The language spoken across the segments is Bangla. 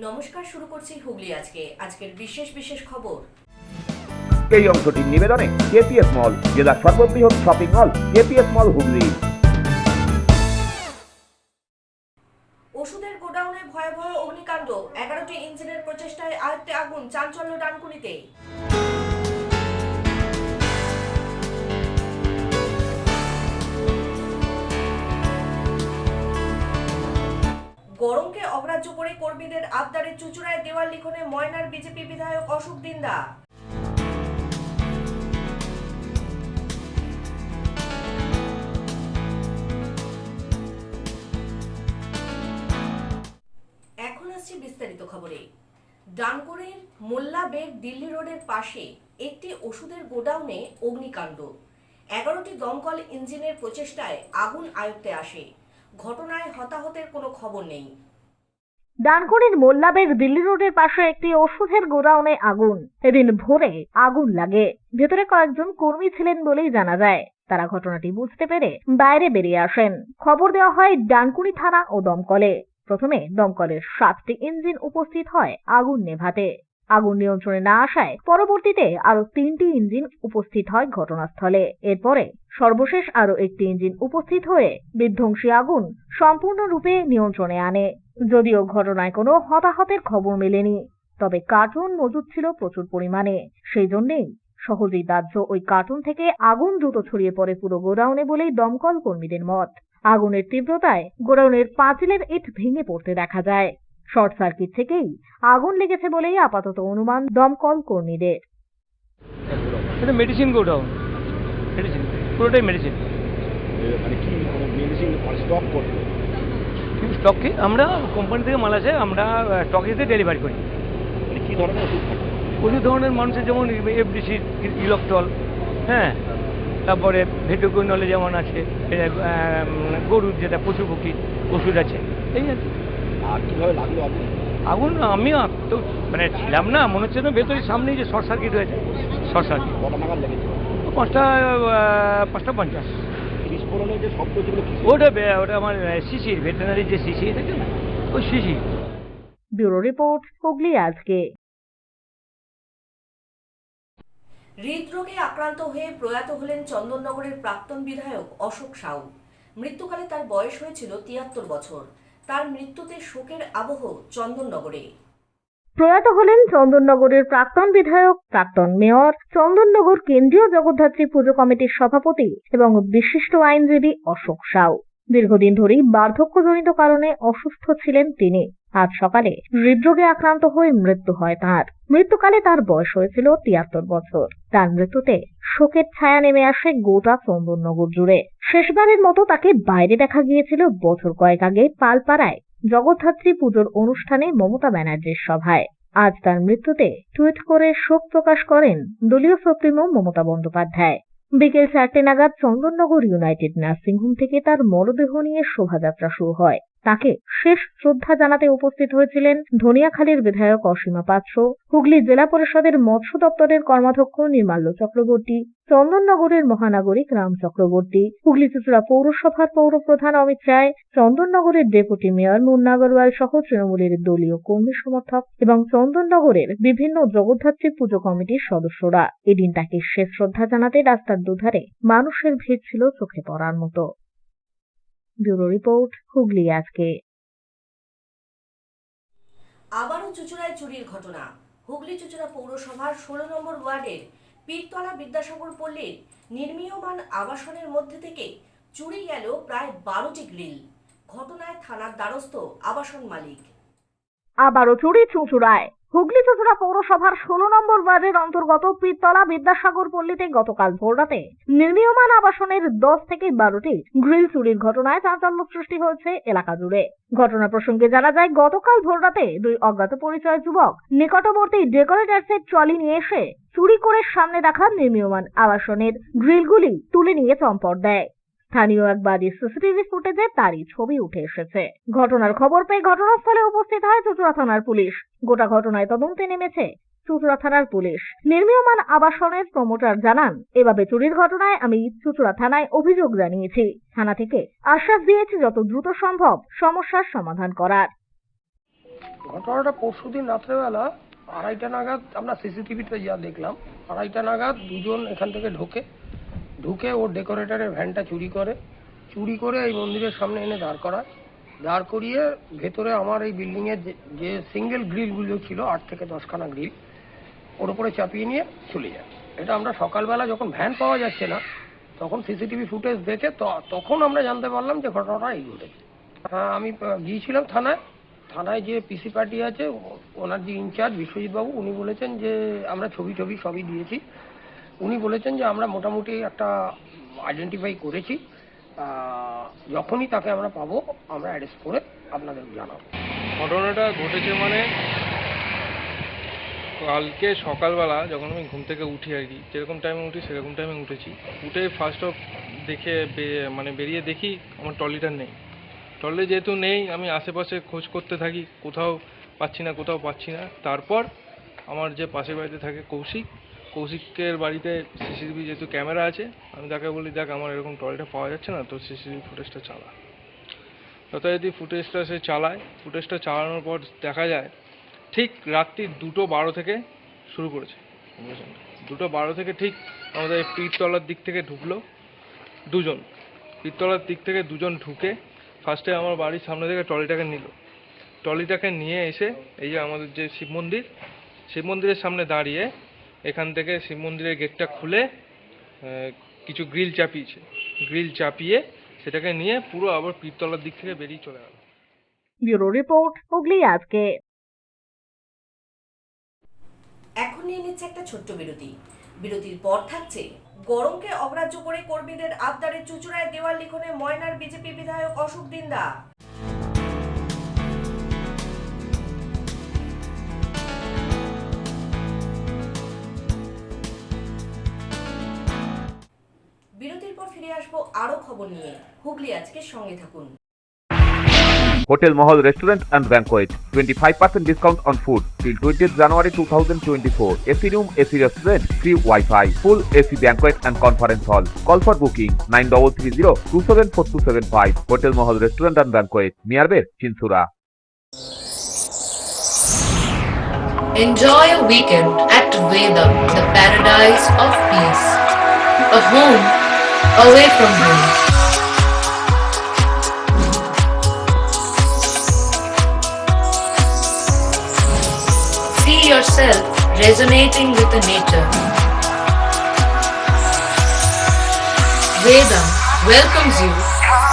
নমস্কার, শুরু করছি হুগলি আজকের বিশেষ বিশেষ খবর। এই অংশটির নিবেদনে কেপিএস মল, জেলার সর্ববৃহৎ শপিং মল কেপিএস মল হুগলি। ওষুধের গোডাউনে ভয়াবহ অগ্নিকাণ্ড, 11টি ইঞ্জিনের প্রচেষ্টায় আয়ত্তে আগুন, চাঞ্চল্য ডানকুনিতে। গরমকে অগ্রাহ্য করে কর্মীদের আবদারে চুঁচুড়ায় দেওয়াল লিখনে ময়নার বিজেপি বিধায়ক অশোক দিন্দা। এখন আসছে বিস্তারিত খবরে। ডানকুনির মোল্লা বেগ দিল্লি রোডের পাশে একটি ওষুধের গোডাউনে অগ্নিকাণ্ড, 11টি দমকল ইঞ্জিনের প্রচেষ্টায় আগুন আয়ত্তে আসে। ঘটনায় হতাহতের কোনো খবর নেই। ডানকুনির মোল্লাবেগ দিল্লি রোডের পাশে একটি ওষুধের গোডাউনে আগুন। এদিন ভোরে আগুন লাগে। ভেতরে কয়েকজন কর্মী ছিলেন বলেই জানা যায়। তারা ঘটনাটি বুঝতে পেরে বাইরে বেরিয়ে আসেন। খবর দেওয়া হয় ডানকুনি থানা ও দমকলে। প্রথমে দমকলের 7টি ইঞ্জিন উপস্থিত হয় আগুন নেভাতে। আগুন নিয়ন্ত্রণে না আসায় পরবর্তীতে আরো 3টি ইঞ্জিন উপস্থিত হয় ঘটনাস্থলে। এরপরে সর্বশেষ আরো একটি ইঞ্জিন উপস্থিত হয়ে বিধ্বংসী আগুন সম্পূর্ণরূপে নিয়ন্ত্রণে আনে। যদিও ঘটনায় কোনো হতাহতের খবর মেলেনি, তবে কার্টুন মজুদ ছিল প্রচুর পরিমাণে। সেই জন্যেই সহজেই দাহ্য ওই কার্টুন থেকে আগুন দ্রুত ছড়িয়ে পড়ে পুরো গোডাউনে বলেই দমকল কর্মীদের মত। আগুনের তীব্রতায় গোডাউনের পাঁচিলের ইট ভেঙে পড়তে দেখা যায়। শর্ট সার্কিট থেকেই আগুন লেগেছে বলেই আপাতত অনুমান দমকল কর্মীদের। এটা মেডিসিন গোডাউন, মেডিসিন পুরোটাই মেডিসিন। মানে কি মেডিসিন স্টক করতে কিন্তু স্টক কি আমরা কোম্পানি থেকে মাল আছে, আমরা স্টকেতে ডেলিভারি করি। মানে কি ধরনের ওষুধ থাকে? প্রচুর ধরনের মানুষের যেমন এফডিসি, ইলেকট্রল, হ্যাঁ, তারপরে ভেটোকুইনলে যেমন আছে, গরুর যেটা পশুপক্ষী ওষুধ আছে, এই আর কি। আর কিভাবে লাগলো আপনি? আগুন আমি তো মানে ছিলাম না, মনে হচ্ছে না ভেতরে সামনেই যে শর্ট সার্কিট হয়েছে। শর্ট সার্কিট কটা নাগাদ লেগেছে? 5:50। বিস্ফোরণের যে শব্দ যেগুলো ওটা আমার শিশির, ভেটেরিনারি যে শিশির থাকে না, ওই শিশির। ব্যুরো রিপোর্ট, হুগলি আজকে। হৃদরোগে আক্রান্ত হয়ে প্রয়াত হলেন চন্দননগরের প্রাক্তন বিধায়ক অশোক সাউ। মৃত্যুকালে তার বয়স হয়েছিল 73 বছর। তার মৃত্যুতে শোকের আবহ চন্দননগরে। প্রয়াত হলেন চন্দননগরের প্রাক্তন বিধায়ক, প্রাক্তন মেয়র, চন্দননগর কেন্দ্রীয় জগদ্ধাত্রী পুজো কমিটির সভাপতি এবং বিশিষ্ট আইনজীবী অশোক সাউ। দীর্ঘদিন ধরেই বার্ধক্যজনিত কারণে অসুস্থ ছিলেন তিনি। আজ সকালে হৃদরোগে আক্রান্ত হয়ে মৃত্যু হয় তাঁর। মৃত্যুকালে তার বয়স হয়েছিল 73 বছর। তার মৃত্যুতে শোকের ছায়া নেমে আসে গোটা চন্দননগর জুড়ে। শেষবারের মতো তাকে বাইরে দেখা গিয়েছিল বছর কয়েক আগে পালপাড়ায় জগদ্ধাত্রী পুজোর অনুষ্ঠানে মমতা ব্যানার্জির সভায়। আজ তার মৃত্যুতে টুইট করে শোক প্রকাশ করেন দলীয় সুপ্রিমো মমতা বন্দ্যোপাধ্যায়। বিকেল 4টে নাগাদ চন্দননগর ইউনাইটেড নার্সিংহোম থেকে তার মরদেহ নিয়ে শোভাযাত্রা শুরু হয়। তাকে শেষ শ্রদ্ধা জানাতে উপস্থিত হয়েছিলেন ধনিয়াখালীর বিধায়ক অসীমা পাত্র, হুগলি জেলা পরিষদের মৎস্য দপ্তরের কর্মাধ্যক্ষ নির্মাল্য চক্রবর্তী, চন্দননগরের মহানাগরিক রাম চক্রবর্তী, হুগলি চুঁচুড়া পৌরসভার পৌরপ্রধান অমিত রায়, চন্দননগরের ডেপুটি মেয়র মুন্না আগরওয়াল সহ তৃণমূলের দলীয় কর্মী সমর্থক এবং চন্দননগরের বিভিন্ন জগদ্ধাত্রী পুজো কমিটির সদস্যরা। এদিন তাকে শেষ শ্রদ্ধা জানাতে রাস্তার দুধারে মানুষের ভিড় ছিল চোখে পড়ার মতো। ব্যুরো রিপোর্ট, হুগলি আজকে। আবারও চুঁচুড়ায় চুরির ঘটনা। হুগলি চুঁচুড়া পৌরসভার 16 নম্বর ওয়ার্ডের পীরতলা বিদ্যাসাগর পল্লীর নির্মীয়মান আবাসনের মধ্যে থেকে চুরি গেল প্রায় 12টি গ্রিল। ঘটনায় থানার দ্বারস্থ আবাসন মালিক। আবারও চুরি চুঁচুড়ায়। হুগলি চুঁচুড়া পৌরসভার 16 নম্বর ওয়ার্ডের অন্তর্গত পীরতলা বিদ্যাসাগর পল্লীতে গতকাল ভোররাতে নির্মীয়মান আবাসনের 10 থেকে 12টি গ্রিল চুরির ঘটনায় চাঞ্চল্য সৃষ্টি হয়েছে এলাকা জুড়ে। ঘটনা প্রসঙ্গে জানা যায়, গতকাল ভোররাতে দুই অজ্ঞাত পরিচয় যুবক নিকটবর্তী ডেকোরেটার্সের ট্রলি নিয়ে এসে চুরি করে সামনে রাখা নির্মীয়মান আবাসনের গ্রিলগুলি তুলে নিয়ে চম্পট দেয়। স্থানীয় এক বাড়ির সিসিটিভি ফুটেজে তারই ছবি উঠে এসেছে। ঘটনার খবর পেয়ে ঘটনাস্থলে উপস্থিত হয় চুঁচুড়া থানার পুলিশ। গোটা ঘটনায় তদন্তে নেমেছে চুঁচুড়া থানার পুলিশ। নির্মীয়মান আবাসনের প্রমোটার জানান, এভাবে চুরির ঘটনায় আমি চুঁচুড়া থানায় অভিযোগ জানিয়েছি। থানা থেকে আশ্বাস দিয়েছি যত দ্রুত সম্ভব সমস্যার সমাধান করার। ঘটনাটা পরশুদিন রাত্রেবেলা 2:30 নাগাদ আমরা সিসিটিভিতে যা দেখলাম, 2:30 নাগাদ দুজন এখান থেকে ঢুকে ওর ডেকোরেটরের ভ্যানটা চুরি করে এই মন্দিরের সামনে এনে দাঁড় করিয়ে ভেতরে আমার এই বিল্ডিংয়ের যে সিঙ্গেল গ্রিলগুলো ছিল 8 থেকে 10খানা গ্রিল ওর উপরে চাপিয়ে নিয়ে চলে যায়। এটা আমরা সকালবেলা যখন ভ্যান পাওয়া যাচ্ছে না তখন সিসিটিভি ফুটেজ দেখে তখন আমরা জানতে পারলাম যে ঘটনাটা এই ঘটেছে। হ্যাঁ, আমি গিয়েছিলাম থানায় যে পিসি পার্টি আছে ওনার যে ইনচার্জ বিশ্বজিৎ বাবু, উনি বলেছেন যে আমরা ছবি সবই দিয়েছি। উনি বলেছেন যে আমরা মোটামুটি একটা আইডেন্টিফাই করেছি, যখনই তাকে আমরা পাবো আমরা অ্যারেস্ট করে আপনাদের জানাবো। ঘটনাটা ঘটেছে মানে কালকে সকালবেলা যখন আমি ঘুম থেকে উঠি আর কি, যেরকম টাইমে উঠি সেরকম টাইমে উঠেছি। উঠে ফার্স্ট অফ দেখে বেরিয়ে দেখি আমার ট্রলিটা নেই। ট্রলি যেহেতু নেই আমি আশেপাশে খোঁজ করতে থাকি, কোথাও পাচ্ছি না। তারপর আমার যে পাশের বাড়িতে থাকে কৌশিকের বাড়িতে সিসিটিভি যেহেতু ক্যামেরা আছে, আমি তাকে বলি দেখ আমার এরকম ট্রলিটা পাওয়া যাচ্ছে না, তো সিসিটিভি ফুটেজটা চালা। যথারীতি ফুটেজটা সে চালায়। ফুটেজটা চালানোর পর দেখা যায় ঠিক রাত্রি 2:12 থেকে শুরু করেছে। 2:12 থেকে ঠিক আমাদের পীরতলার দিক থেকে ঢুকলো দুজন। পীরতলার দিক থেকে দুজন ঢুকে ফার্স্টে আমার বাড়ির সামনে থেকে ট্রলিটাকে নিয়ে এসে এই যে আমাদের যে শিব মন্দিরের সামনে দাঁড়িয়ে এখান থেকে শিব মন্দিরের গেটটা খুলে কিছু গ্রিল চাপিয়ে সেটাকে নিয়ে পুরো আবার পীরতলার দিক থেকে বেরিয়ে চলে গেল। ব্যুরো রিপোর্ট, হুগলি আজকে। এখন নিয়ে নিচ্ছে একটা ছোট্ট বিরতির পর থাকছে গরমকে অগ্রাহ্য করে কর্মীদের আবদারে চুঁচুড়ায় দেওয়াল লিখনে ময়নার বিজেপি বিধায়ক অশোক দিন্দা। বিরতির পর ফিরে আসবো আরো খবর নিয়ে। হুগলি আজকে সঙ্গে থাকুন। Hotel Mahal Restaurant and Banquet, 25% discount on food till 20th January 2024. AC room, AC restaurant, free Wi-Fi, full AC banquet and conference hall. Call for booking 9330-274275. Hotel Mahal Restaurant and Banquet, nearby Chinsura. Enjoy a weekend at Vedam, the paradise of peace. A home away from home. See yourself resonating with the nature. Vedam welcomes you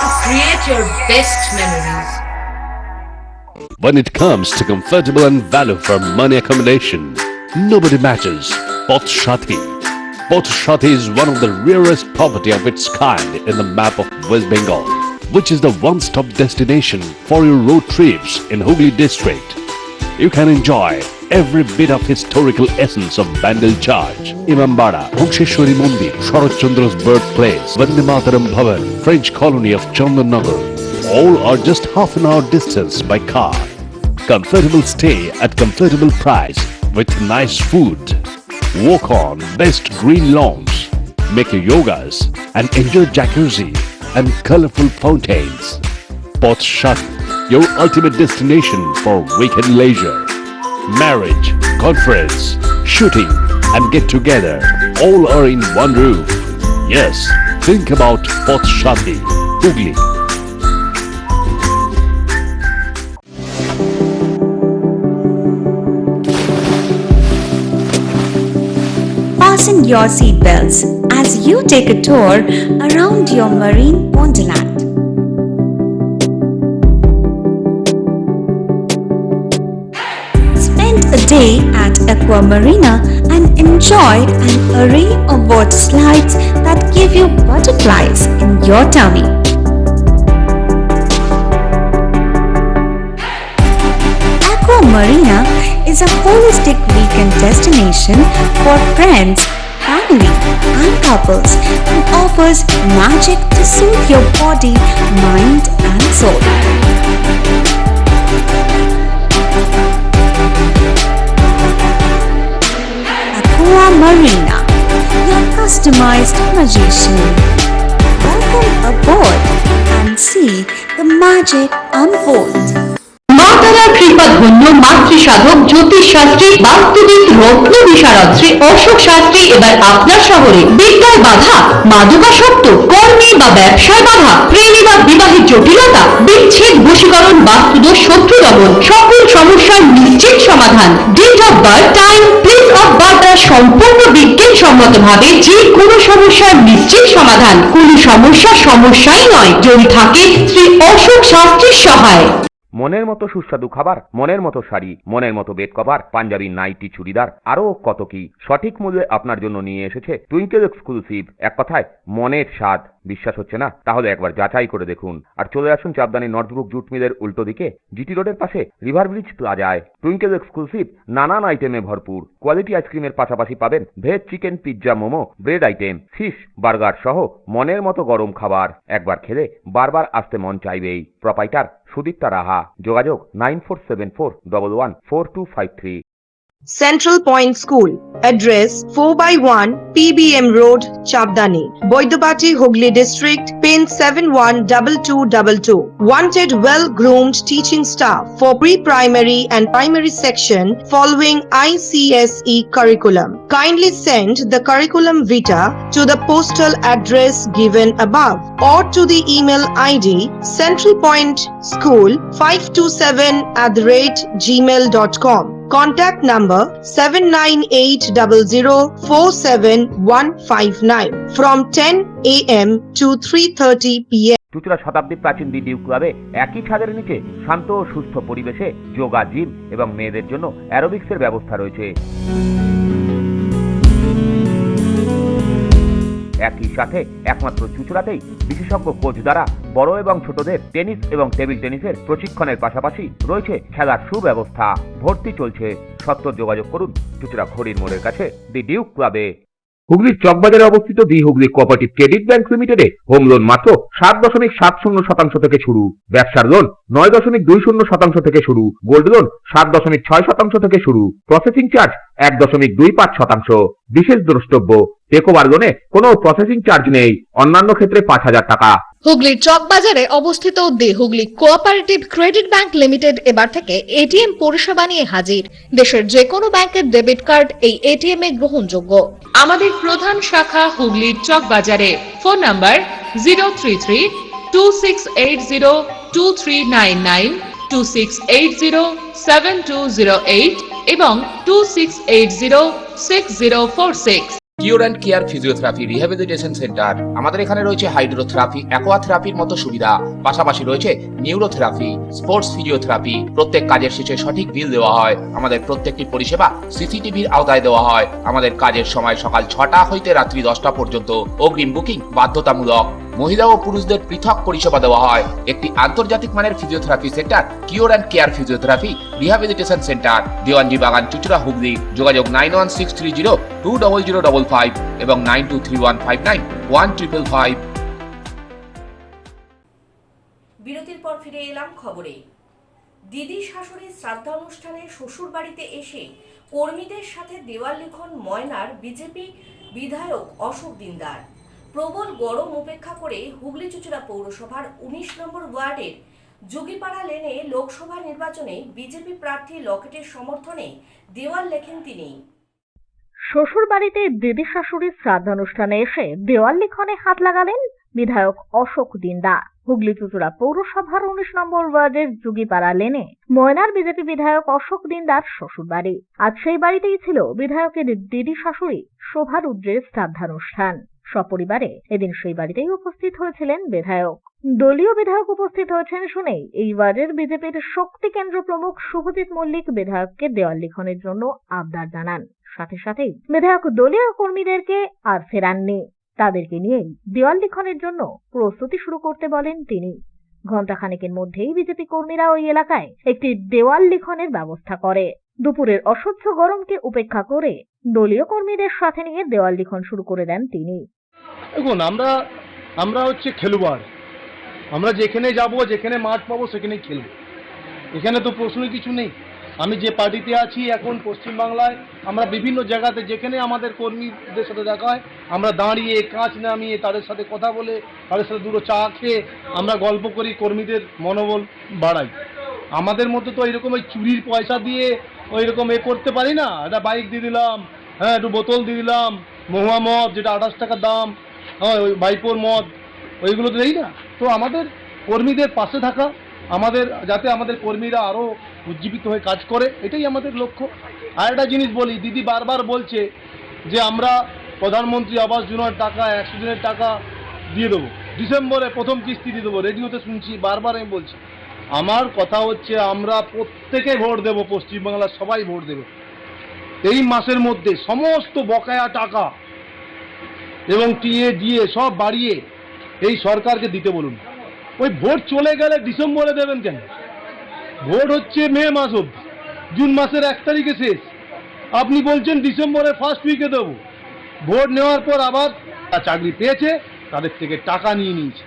to create your best memories. When it comes to comfortable and value for money accommodation, nobody matches Pothshati. Pothshati is one of the rarest property of its kind in the map of West Bengal, which is the one-stop destination for your road trips in Hooghly district. You can enjoy every bit of historical essence of Bandel Church, Imambara, Bhungsheshwari Mandir, Sharat Chandra's birthplace, Vande Mataram Bhavan, French colony of Chandannagar. All are just half an hour distance by car. Comfortable stay at comfortable price with nice food. Walk on best green lawns, make your yogas and enjoy jacuzzi and colorful fountains. Pothshati, your ultimate destination for weekend leisure. Marriage, conference, shooting and get together all are in one roof. Yes, think about Pothshati, Hooghly. Fasten your seatbelts as you take a tour around your marine wonderland. Spend a day at Aqua Marina and enjoy an array of water slides that give you butterflies in your tummy. Aqua Marina is a holistic weekend destination for friends, family and couples and offers magic to soothe your body, mind and soul. Aqua Marina, your customized magician. Welcome aboard and see the magic unfold. মহারানার কৃপা ধন্য মাতৃসাধক জ্যোতিষ শাস্ত্রী বাস্তুবিদ রত্ন বিশারদ শ্রী অশোক শাস্ত্রী এবার আপনার শহরে। বিদ্যায় বাধা, মাদকাসক্ত, কর্মে বা ব্যবসায় বাধা, প্রেমে বা বিবাহের জটিলতা, বিচ্ছেদ, বশীকরণ, বাস্তুদোষ, শত্রু দমন, সকল সমস্যার নিশ্চিত সমাধান। Date of birth, time, place of birth দ্বারা সম্পূর্ণ বিজ্ঞানসম্মত ভাবে যে কোনো সমস্যার নিশ্চিত সমাধান। কোনো সমস্যাই নয় যদি থাকে শ্রী অশোক শাস্ত্রীর সহায়। মনের মতো সুস্বাদু খাবার, মনের মতো শাড়ি, মনের মতো bed cover, panjabi, nightie, churidar, আরো কত কি সঠিক মূল্যে আপনার জন্য নিয়ে এসেছে টুইঙ্কেল এক্সক্লুসিভ। এক কথায় মনের স্বাদ। বিশ্বাস হচ্ছে না? তাহলে একবার যাচাই করে দেখুন। আর চলে আসুন চাপদানি নর্থব্রুক জুট মিলের উল্টো দিকে জিটি রোডের পাশে রিভার ব্রিজ প্লাজায়। টুইঙ্কেল এক্সক্লুসিভ নানান আইটেমে ভরপুর। কোয়ালিটি আইসক্রিমের পাশাপাশি পাবেন veg, chicken, pizza, momo, bread item, fish, burger সহ মনের মতো গরম খাবার। একবার খেলে বারবার আসতে মন চাইবেই। প্রোপাইটার সুদীপ্তা রাহা। যোগাযোগ 9474114253। Central Point School. Address 4/1 PBM Road, Chavdani, Boidapati, Hooghly District, PIN 712222. Wanted well-groomed teaching staff for pre-primary and primary section following ICSE curriculum. Kindly send the curriculum vitae to the postal address given above or to the email ID centralpoint school527@gmail.com. Contact number 7980047159 from 10 a.m. to 3:30 p.m. চুঁচুড়া শতাব্দী প্রাচীন ডিডিউ ক্লাবে একই ছাদের নিচে শান্ত ও সুস্থ পরিবেশে যোগা, জিম এবং মেয়েদের জন্য অ্যারোবিক্সের ব্যবস্থা রয়েছে। একই সাথে একমাত্র চুঁচুড়াতেই বিশেষজ্ঞ কোচ দ্বারা বড় এবং ছোটদের টেনিস এবং টেবিল টেনিসের প্রশিক্ষণের পাশাপাশি রয়েছে খেলার সুব্যবস্থা। ভর্তি চলছে। সত্তর যোগাযোগ করুন চুঁচুড়া ঘড়ির মোড়ের কাছে দি ডিউক ক্লাবে। হুগলির চকবাজারে অবস্থিত the Hooghly cooperative credit bank লিমিটেডে হোম লোন মাত্র 7.70% থেকে শুরু। ব্যবসার লোন 9.20% থেকে শুরু। গোল্ড লোন 7.6% থেকে শুরু। Processing charge 1.25%। বিশেষ দ্রষ্টব্য, টেকওভার লোনে কোনো প্রসেসিং চার্জ নেই। অন্যান্য ক্ষেত্রে 5,000 টাকা। হুগলির চকবাজারে অবস্থিত the Hooghly cooperative credit bank limited এবার থেকে এটিএম পরিষেবা নিয়ে হাজির। দেশের যে কোনো ব্যাংকের ডেবিট কার্ড এই এটিএম এ গ্রহণযোগ্য। আমাদের প্রধান শাখা হুগলির চকবাজারে। ফোন নাম্বার 033-2680-2399, 2680-7208 এবং 2680-6046। Cure and care physiotherapy rehabilitation centre. আমাদের এখানে রয়েছে হাইড্রোথেরাপি, অ্যাকোয়াথেরাপির মতো সুবিধা। পাশাপাশি রয়েছে নিউরোথেরাপি, স্পোর্টস ফিজিওথেরাপি। প্রত্যেক কাজের শেষে সঠিক বিল দেওয়া হয়। আমাদের প্রত্যেকটি পরিষেবা সিসিটিভির আওতায় দেওয়া হয়। আমাদের কাজের সময় সকাল 6টা হইতে রাত্রি 10টা পর্যন্ত। অগ্রিম বুকিং বাধ্যতামূলক। মহিলা ও পুরুষদের পৃথক পরিষেবা দেওয়া হয়। একটি আন্তর্জাতিক মানের physiotherapy centre cure and care physiotherapy rehabilitation centre, Dewanji বাগান, চুঁচুড়া, হুগলি। যোগাযোগ 9163020055 এবং 9231591555। বিরতির পর ফিরে এলাম খবরে। দিদি শাশুড়ির শ্রাদ্ধানুষ্ঠানে শ্বশুর বাড়িতে এসে কর্মীদের সাথে দেওয়াল লিখন ময়নার বিজেপি বিধায়ক অশোক দিনদার। প্রবল গরম উপেক্ষা করে হুগলি চুঁচুড়া পৌরসভার 19 নম্বর ওয়ার্ডের যোগীপাড়া লেনে লোকসভা নির্বাচনে বিজেপি প্রার্থী লকেটের সমর্থনে দেওয়াল লেখেন তিনি। শ্বশুর বাড়িতে দিদি শাশুড়ির শ্রাদ্ধানুষ্ঠানে এসে দেওয়াল লিখনে হাত লাগালেন বিধায়ক অশোক দিনদার। হুগলি চুঁচুড়া পৌরসভার 19 নম্বর ওয়ার্ডের যোগীপাড়া লেনে ময়নার বিজেপি বিধায়ক অশোক দিনদার শ্বশুর বাড়ি। আজ সেই বাড়িতেই ছিল বিধায়কের দিদি শাশুড়ি শোভা রুদ্রের শ্রাদ্ধানুষ্ঠান। সপরিবারে এদিন সেই বাড়িতেই উপস্থিত হয়েছিলেন বিধায়ক। দলীয় বিধায়ক উপস্থিত হয়েছেন শুনেই এই ওয়ার্ডের বিজেপির শক্তি কেন্দ্র প্রমুখ শুভজিৎ মল্লিক বিধায়ককে দেওয়াল লিখনের জন্য আবদার জানান। সাথে সাথেই বিধায়ক দলীয় কর্মীদেরকে আর ফেরাননি। তাদেরকে নিয়েই দেওয়াল লিখনের জন্য প্রস্তুতি শুরু করতে বলেন তিনি। ঘণ্টাখানেকের মধ্যেই বিজেপি কর্মীরা ওই এলাকায় একটি দেওয়াল লিখনের ব্যবস্থা করে। দুপুরের অসহ্য গরমকে উপেক্ষা করে দলীয় কর্মীদের সাথে নিয়ে দেওয়াল লিখন শুরু করে দেন তিনি। দেখুন, আমরা হচ্ছে খেলোয়াড়। আমরা যেখানে যাব, যেখানে মাঠ পাবো সেখানেই খেলব। এখানে তো প্রশ্ন কিছু নেই। আমি যে পার্টিতে আছি এখন পশ্চিমবাংলায়, আমরা বিভিন্ন জায়গাতে যেখানে আমাদের কর্মীদের সাথে দেখা হয়, আমরা দাঁড়িয়ে কাঁচ নামিয়ে তাদের সাথে কথা বলে, তাদের সাথে দুটো চা খেয়ে আমরা গল্প করি, কর্মীদের মনোবল বাড়াই। আমাদের মধ্যে তো এরকম ওই চুরির পয়সা দিয়ে ওই রকম করতে পারি না। একটা বাইক দিয়ে দিলাম, হ্যাঁ একটু বোতল দিয়ে দিলাম, মহুয়া মদ যেটা 28 টাকা দাম, হ্যাঁ ওই ভাইপোর মদ, ওইগুলো তো দেই না। তো আমাদের কর্মীদের পাশে থাকা, আমাদের যাতে আমাদের কর্মীরা আরও উজ্জীবিত হয়ে কাজ করে, এটাই আমাদের লক্ষ্য। আর একটা জিনিস বলি, দিদি বারবার বলছে যে আমরা প্রধানমন্ত্রী আবাস যোজনার টাকা 100 দিনের টাকা দিয়ে দেবো, ডিসেম্বরে প্রথম কিস্তি দিয়ে দেবো, রেডিওতে শুনছি, বারবার আমি বলছি। আমার কথা হচ্ছে আমরা প্রত্যেকে ভোট দেব, পশ্চিমবাংলার সবাই ভোট দেবে। এই মাসের মধ্যে সমস্ত বকেয়া টাকা এবং টিএ দিয়ে সব বাড়িয়ে এই সরকারকে দিতে বলুন। ওই ভোট চলে গেলে ডিসেম্বরে দেবেন কেন? ভোট হচ্ছে মে মাস অবধি, জুন মাসের 1 তারিখে শেষ। আপনি বলছেন ডিসেম্বরের ফার্স্ট উইকে দেবো। ভোট নেওয়ার পর আবার চাকরি পেয়েছে, তাদের থেকে টাকা নিয়ে নিয়েছে।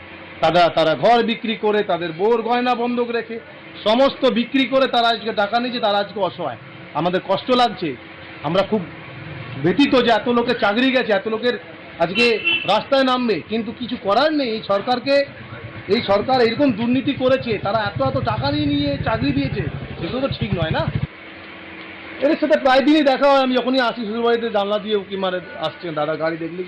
তারা ঘর বিক্রি করে, তাদের বউর গয়না বন্ধক রেখে, সমস্ত বিক্রি করে তারা আজকে টাকা নিয়েছে, তারা আজকে অসহায়। আমাদের কষ্ট লাগছে, আমরা খুব ব্যথিত যে এত লোকের চাকরি গেছে, এত লোকের আজকে রাস্তায় নামবে, কিন্তু কিছু করার নেই। এই সরকার এরকম দুর্নীতি করেছে, তারা এত টাকা নিয়ে চাকরি দিয়েছে, সেগুলো তো ঠিক নয় না। এর সাথে প্রায় দিনই দেখা হয়। আমি যখনই আসি শ্বশুরবাড়িতে জানলা দিয়ে উকি মারে আসছে, দাদা গাড়ি দেখলি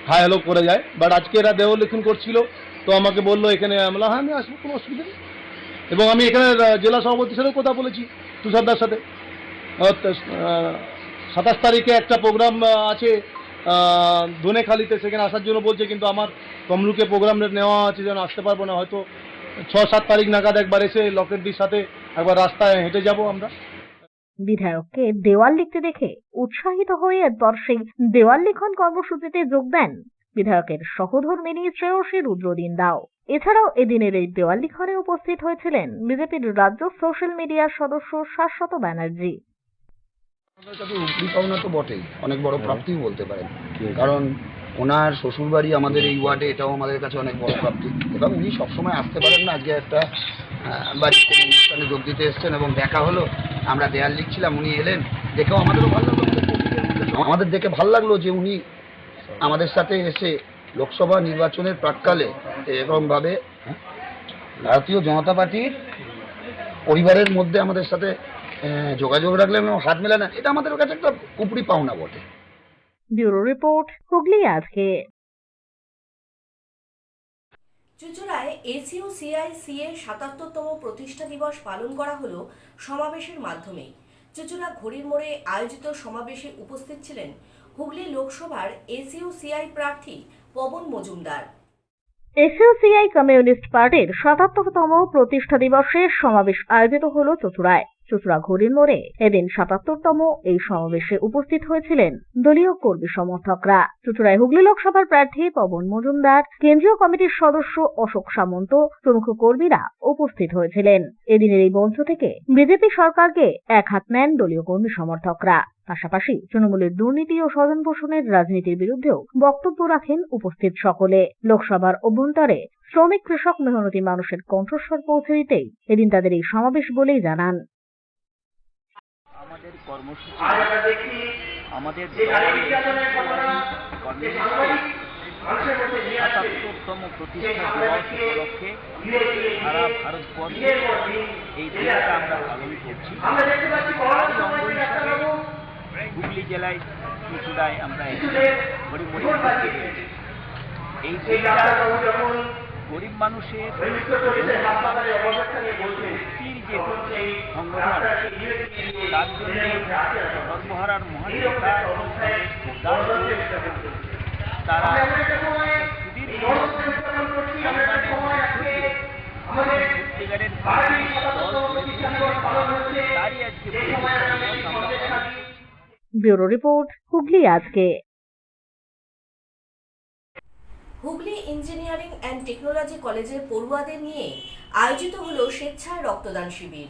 হাই হ্যালো করে যায়। বাট আজকে এরা দেহলিখন করছিল, তো আমাকে বললো এখানে, আমরা হ্যাঁ আমি আসবো, কোনো অসুবিধা নেই। এবং আমি এখানে জেলা সভাপতির সাথেও কথা বলেছি, তুষারদার সাথে। 27 তারিখে একটা প্রোগ্রাম আছে ধনেখালিতে, সেখানে আসার জন্য বলছে, কিন্তু আমার তমলুকে প্রোগ্রাম নেওয়া আছে, যেন আসতে পারবো না। হয়তো 6-7 তারিখ নাগাদ একবার এসে লকেটদির সাথে একবার রাস্তায় হেঁটে যাব আমরা। বিধায়ককে দেওয়াল লিখতে দেখে উৎসাহিত হয়ে এরপর সেই দেওয়াল লিখন কর্মসূচিতে যোগ দেন বিধায়কের সহধর্মিণী শ্রেয়সী রুদ্রদিন দাও। এছাড়াও এদিনের এই দেওয়াল লিখনে উপস্থিত হয়েছিলেন বিজেপির রাজ্য সোশ্যাল মিডিয়ার সদস্য শাশ্বত ব্যানার্জি। আমাদের কাছে উপরি পাওনা তো বটেই, অনেক বড় প্রাপ্তিও বলতে পারেন, কারণ ওনার শ্বশুরবাড়ি আমাদের এই ওয়ার্ডে, এটাও আমাদের কাছে অনেক বড় প্রাপ্তি। এবং উনি সবসময় আসতে পারেন না, আজকে একটা বাড়ির কোনো অনুষ্ঠানে যোগ দিতে এসছেন এবং দেখা হলো, আমরা দেয়াল লিখছিলাম, উনি এলেন, দেখেও আমাদেরও ভালো লাগলো। আমাদের দেখে ভালো লাগলো যে উনি আমাদের সাথে এসে লোকসভা নির্বাচনের প্রাক্কালে এরকমভাবে ভারতীয় জনতা পার্টির পরিবারের মধ্যে আমাদের সাথে যোগাযোগ রাখলেন এবং হাত মেলালেন, এটা আমাদের কাছে একটা উপরি পাওনা বটে। ব্যুরো রিপোর্ট, হুগলি আজকে। চুঁচুড়ায় ACU-CIC-এর 77তম প্রতিষ্ঠা দিবস পালন করা হলো সমাবেশের মাধ্যমে। চুঁচুড়া ঘড়ির মোড়ে আয়োজিত সমাবেশে উপস্থিত ছিলেন হুগলি লোকসভার ACU-CI প্রার্থী পবন মজুমদার। ACU-CI কমিউনিস্ট পার্টির 77তম প্রতিষ্ঠা দিবসের সমাবেশ আয়োজিত হলো চুঁচুড়ায়। চুঁচুড়া ঘড়ির মোড়ে এদিন 77তম এই সমাবেশে উপস্থিত হয়েছিলেন দলীয় কর্মী সমর্থকরা। চুঁচুড়ায় হুগলি লোকসভার প্রার্থী পবন মজুমদার, কেন্দ্রীয় কমিটির সদস্য অশোক সামন্ত প্রমুখ কর্মীরা উপস্থিত হয়েছিলেন। এদিনের এই মঞ্চ থেকে বিজেপি সরকারকে এক হাত নেন দলীয় কর্মী সমর্থকরা। পাশাপাশি তৃণমূলের দুর্নীতি ও স্বজন পোষণের রাজনীতির বিরুদ্ধেও বক্তব্য রাখেন উপস্থিত সকলে। লোকসভার অভ্যন্তরে শ্রমিক, কৃষক, মেহনতি মানুষের কণ্ঠস্বর পৌঁছে দিতেই এদিন তাদের এই সমাবেশ বলেই জানান। আমাদের কর্মসূচি আমাদের 77তম প্রতিষ্ঠা দিবস উপলক্ষে সারা ভারতবর্ষে এই দিনটা আমরা পালন করছি। হুগলি জেলায় চুঁচুড়ায় আমরা এই দিনটা গরিব মানুষের যে সংগঠন, তার জন্য সর্বহারার মহানেতা তারা সত্যিকারের তারই আজকে ব্যুরো রিপোর্ট, হুগলি আজকে। হুগলি ইঞ্জিনিয়ারিং অ্যান্ড টেকনোলজি কলেজের পড়ুয়াদের নিয়ে আয়োজিত হলো স্বেচ্ছায় রক্তদান শিবির।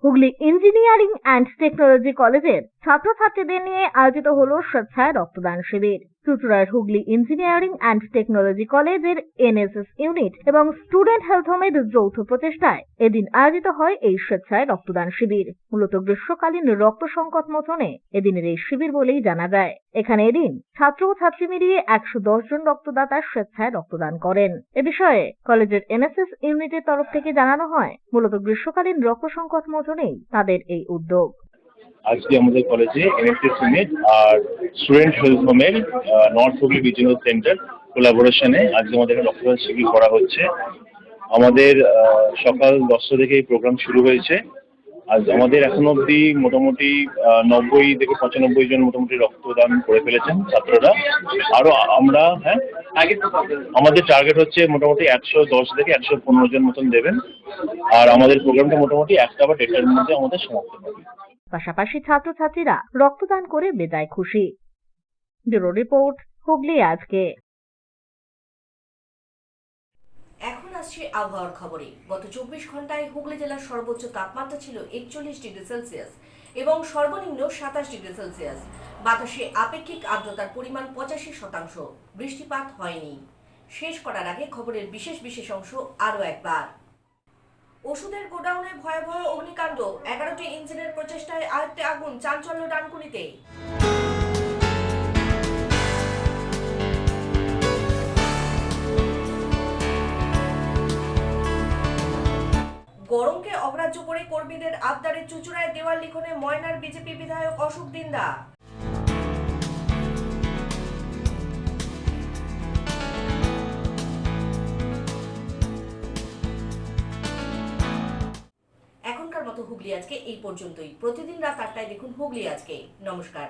হুগলি ইঞ্জিনিয়ারিং অ্যান্ড টেকনোলজি কলেজের ছাত্রছাত্রীদের নিয়ে আয়োজিত হলো স্বেচ্ছায় রক্তদান শিবির। চুঁচুড়ার হুগলি ইঞ্জিনিয়ারিং অ্যান্ড টেকনোলজি কলেজের এনএসএস ইউনিট এবং স্টুডেন্ট হেলথ হোমের যৌথ প্রচেষ্টায় এদিন আয়োজিত হয় এই স্বেচ্ছায় রক্তদান শিবির। মূলত গ্রীষ্মকালীন রক্ত সংকট মোচনে এদিনের এই শিবির বলেই জানা যায়। এখানে এদিন ছাত্র ও ছাত্রী মিলিয়ে 110 জন রক্তদাতা স্বেচ্ছায় রক্তদান করেন। এ বিষয়ে কলেজের এনএসএস ইউনিটের তরফ থেকে জানানো হয়, মূলত গ্রীষ্মকালীন রক্ত সংকট মোচনেই তাদের এই উদ্যোগ। আজকে আমাদের কলেজে এনএসএস ইউনিট আর স্টুডেন্ট হেলথ হোমের নর্থ হুগলি রিজিওনাল সেন্টার কোলাবোরেশনে আজকে আমাদের রক্তদান শিবির করা হচ্ছে। আমাদের সকাল 10টা থেকে এই প্রোগ্রাম শুরু হয়েছে। আজ আমাদের এখন অবধি মোটামুটি 90 থেকে 95 জন মোটামুটি রক্তদান করে ফেলেছেন ছাত্ররা। আরো আমরা আমাদের টার্গেট হচ্ছে মোটামুটি 110 থেকে 115 জন মতন দেবেন। আর আমাদের প্রোগ্রামটা মোটামুটি 1টা বা 1:30টার মধ্যে আমাদের সমাপ্ত হবে। পাশাপাশি ছাত্রছাত্রীরা রক্তদান করে বেজায় খুশি। ব্যুরো রিপোর্ট, হুগলি আজকে। এখন আসছে আবহাওয়ার খবরে। গত 24 ঘন্টায় হুগলি জেলার সর্বোচ্চ তাপমাত্রা ছিল 41 ডিগ্রি সেলসিয়াস এবং সর্বনিম্ন 27 ডিগ্রি সেলসিয়াস। বাতাসে আপেক্ষিক আর্দ্রতার পরিমাণ 85%। বৃষ্টিপাত হয়নি। শেষ করার আগে খবরের বিশেষ অংশ আরও একবার। ওষুধের গোডাউনে ভয়াবহ অগ্নিকাণ্ড, 11টি ইঞ্জিনের প্রচেষ্টায় আয়ত্তে আগুন, চাঞ্চল্য ডানকুনিতে। গরমকে অগ্রাহ্য করে কর্মীদের আবদারে চুঁচুড়ায় দেওয়াল লিখনে ময়নার বিজেপি বিধায়ক অশোক দিন্দা। এখনকার মতো হুগলি আজকে এই পর্যন্তই। প্রতিদিন রাত 8টায় দেখুন হুগলি আজকে। নমস্কার।